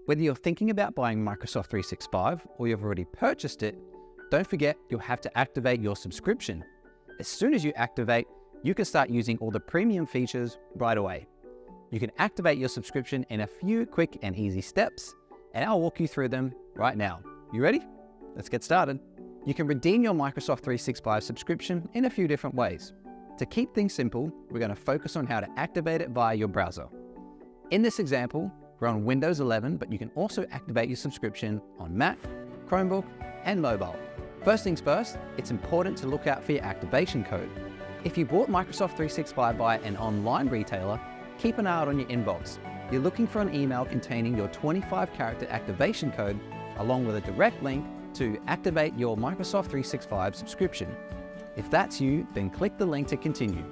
Whether you're thinking about buying Microsoft 365 or you've already purchased it, don't forget you'll have to activate your subscription. As soon as you activate, you can start using all the premium features right away. You can activate your subscription in a few quick and easy steps, and I'll walk you through them right now. You ready? Let's get started. You can redeem your Microsoft 365 subscription in a few different ways. To keep things simple, we're going to focus on how to activate it via your browser. In this example, we're on Windows 11, but you can also activate your subscription on Mac, Chromebook, and mobile. First things first, it's important to look out for your activation code. If you bought Microsoft 365 by an online retailer, keep an eye out on your inbox. You're looking for an email containing your 25-character activation code, along with a direct link to activate your Microsoft 365 subscription. If that's you, then click the link to continue.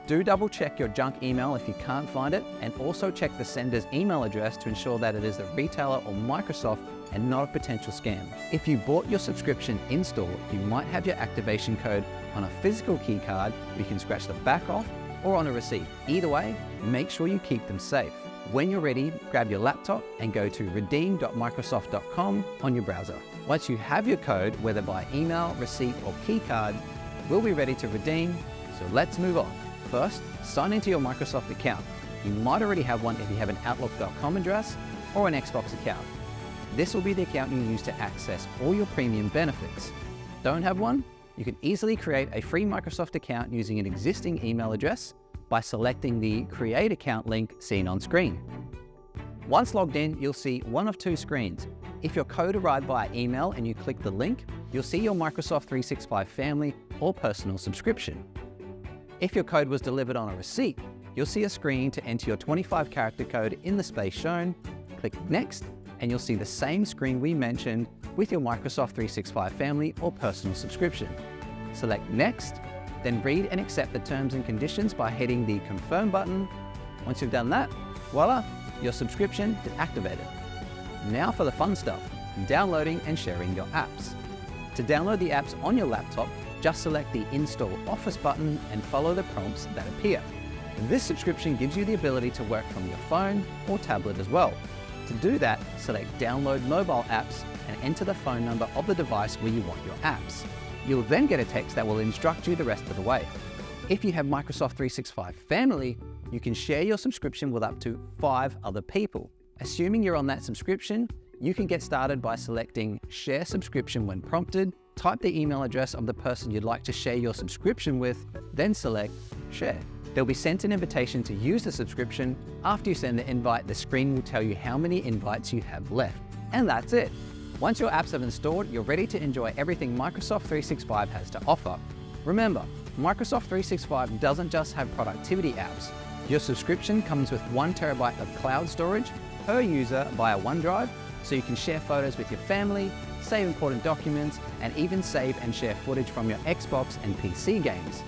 Do double check your junk email if you can't find it, and also check the sender's email address to ensure that it is the retailer or Microsoft and not a potential scam. If you bought your subscription in-store, you might have your activation code on a physical key card you can scratch the back off, or on a receipt. Either way, make sure you keep them safe. When you're ready, grab your laptop and go to redeem.microsoft.com on your browser. Once you have your code, whether by email, receipt, or key card, we'll be ready to redeem, so let's move on. First, sign into your Microsoft account. You might already have one if you have an Outlook.com address or an Xbox account. This will be the account you use to access all your premium benefits. Don't have one? You can easily create a free Microsoft account using an existing email address by selecting the Create Account link seen on screen. Once logged in, you'll see one of two screens. If your code arrived via email and you click the link, you'll see your Microsoft 365 Family or Personal subscription. If your code was delivered on a receipt, you'll see a screen to enter your 25-character code in the space shown. Click Next, and you'll see the same screen we mentioned with your Microsoft 365 Family or Personal subscription. Select Next, then read and accept the terms and conditions by hitting the Confirm button. Once you've done that, voila, your subscription is activated. Now for the fun stuff, downloading and sharing your apps. To download the apps on your laptop, just select the Install Office button and follow the prompts that appear. This subscription gives you the ability to work from your phone or tablet as well. To do that, select Download Mobile Apps and enter the phone number of the device where you want your apps. You'll then get a text that will instruct you the rest of the way. If you have Microsoft 365 Family, you can share your subscription with up to 5 other people. Assuming you're on that subscription, you can get started by selecting Share Subscription when prompted, type the email address of the person you'd like to share your subscription with, then select Share. They'll be sent an invitation to use the subscription. After you send the invite, the screen will tell you how many invites you have left. And that's it. Once your apps have installed, you're ready to enjoy everything Microsoft 365 has to offer. Remember, Microsoft 365 doesn't just have productivity apps. Your subscription comes with 1 terabyte of cloud storage per user via OneDrive, so you can share photos with your family, save important documents, and even save and share footage from your Xbox and PC games.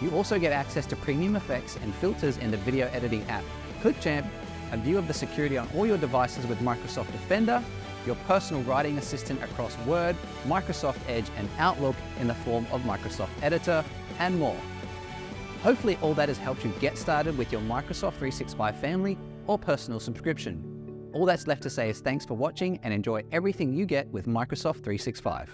You also get access to premium effects and filters in the video editing app ClickChamp, a view of the security on all your devices with Microsoft Defender, your personal writing assistant across Word, Microsoft Edge, and Outlook in the form of Microsoft Editor, and more. Hopefully all that has helped you get started with your Microsoft 365 Family or Personal subscription. All that's left to say is thanks for watching and enjoy everything you get with Microsoft 365.